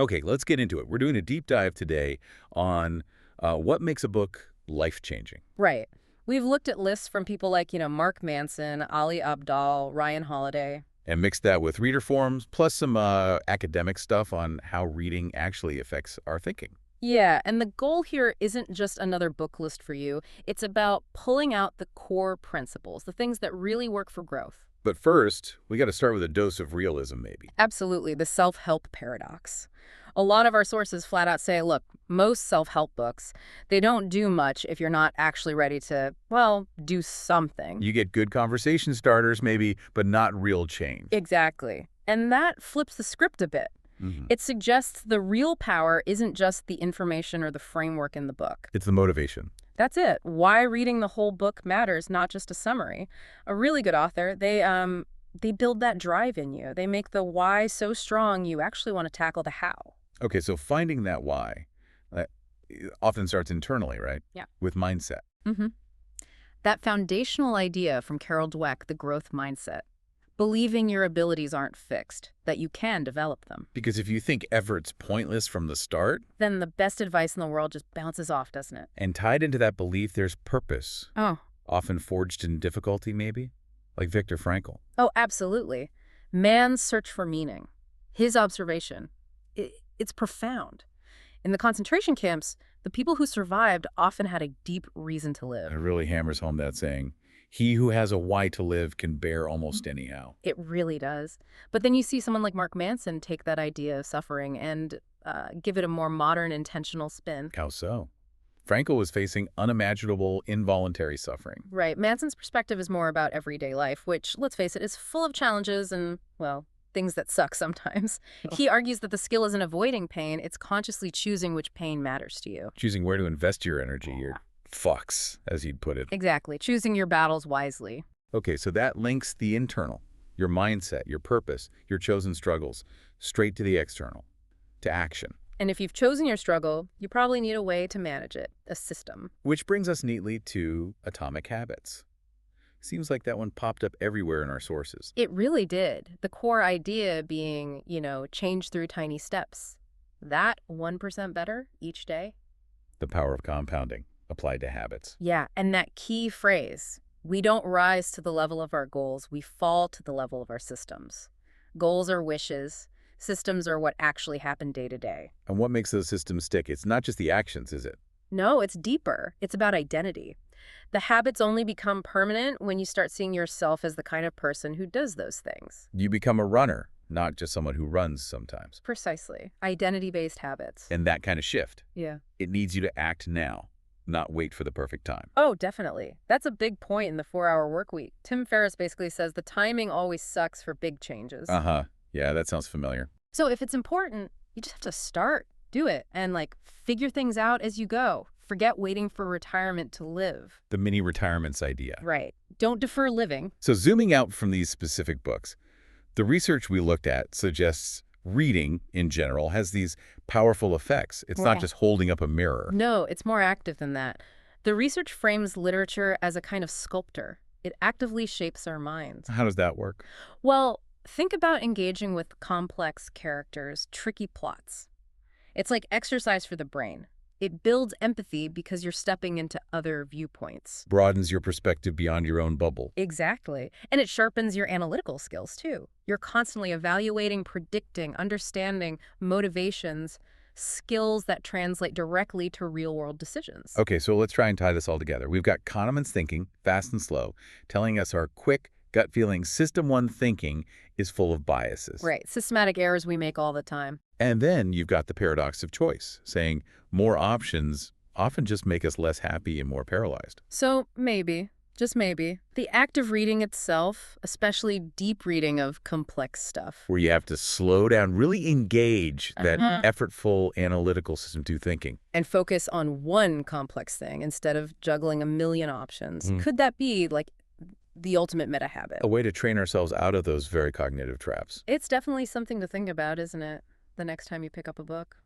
Okay, let's get into it. We're doing a deep dive today on what makes a book life-changing. Right. We've looked at lists from people like, Mark Manson, Ali Abdaal, Ryan Holiday. And mix that with reader forums, plus some academic stuff on how reading actually affects our thinking. Yeah, and the goal here isn't just another book list for you. It's about pulling out the core principles, the things that really work for growth. But first, we got to start with a dose of realism, maybe. Absolutely, the self-help paradox. A lot of our sources flat out say, look, most self-help books, they don't do much if you're not actually ready to, well, do something. You get good conversation starters, maybe, but not real change. Exactly. And that flips the script a bit. It suggests the real power isn't just the information or the framework in the book. It's the motivation. That's it. Why reading the whole book matters, not just a summary. A really good author, they build that drive in you. They make the why so strong you actually want to tackle the how. Okay, so finding that why often starts internally, right? Yeah. With mindset. hmm That foundational idea from Carol Dweck, the growth mindset. Believing your abilities aren't fixed, that you can develop them. Because if you think effort's pointless from the start, Then the best advice in the world just bounces off, doesn't it? and tied into that belief, there's purpose, Oh. often forged in difficulty, maybe, like Viktor Frankl. Oh, absolutely. Man's search for meaning. His observation. It's profound. In the concentration camps, the people who survived often had a deep reason to It live. really hammers home that saying, he who has a why to live can bear almost anyhow. It really does. But then you see someone like Mark Manson take that idea of suffering and give it a more modern, intentional spin. How so? Frankl was facing unimaginable, involuntary suffering. Right. Manson's perspective is more about everyday life, which, let's face it, is full of challenges and, well, things that suck sometimes. He argues that the skill isn't avoiding pain, it's consciously choosing which pain matters to you. Choosing where to invest your energy, your fucks, as he'd put it. Exactly. Choosing your battles wisely. Okay, so that links the internal, your mindset, your purpose, your chosen struggles, straight to the external, to action. And if you've chosen your struggle, you probably need a way to manage it, a system. Which brings us neatly to atomic habits. Seems like that one popped up everywhere in our sources. It really did. The core idea being, change through tiny steps. That 1% better each day. The power of compounding applied to habits. Yeah, and that key phrase, we don't rise to the level of our goals, we fall to the level of our systems. Goals are wishes. Systems are what actually happen day to day. And what makes those systems stick? It's not just the actions, is it? No, it's deeper. It's about identity. The habits only become permanent when you start seeing yourself as the kind of person who does those things. You become a runner, not just someone who runs sometimes. Precisely. Identity-based habits. And that kind of shift, Yeah. it needs you to act now, not wait for the perfect time. Oh, definitely. That's a big point in the 4-hour work week. Tim Ferriss basically says the timing always sucks for big changes. Uh-huh. Yeah, that sounds familiar. So if it's important, you just have to start, do it, and figure things out as you go. Forget waiting for retirement to live. The mini retirements idea. Right. Don't defer living. So zooming out from these specific books, the research we looked at suggests reading, in general, has these powerful effects. It's not Right. just holding up a mirror. No, it's more active than that. The research frames literature as a kind of sculptor. It actively shapes our minds. How does that work? Well, think about engaging with complex characters, tricky plots. It's like exercise for the brain. It builds empathy because you're stepping into other viewpoints. Broadens your perspective beyond your own bubble. Exactly. And it sharpens your analytical skills, too. You're constantly evaluating, predicting, understanding motivations, skills that translate directly to real-world decisions. Okay, so let's try and tie this all together. We've got Kahneman's thinking, fast and slow, telling us our quick, gut feeling, system one thinking is full of biases. Right. Systematic errors we make all the time. And then you've got the paradox of choice, saying more options often just make us less happy and more paralyzed. So maybe, just maybe, the act of reading itself, especially deep reading of complex stuff. Where you have to slow down, really engage that effortful analytical system two thinking. And focus on one complex thing instead of juggling a million options. Could that be the ultimate meta habit? A way to train ourselves out of those very cognitive traps. It's definitely something to think about, isn't it? The next time you pick up a book.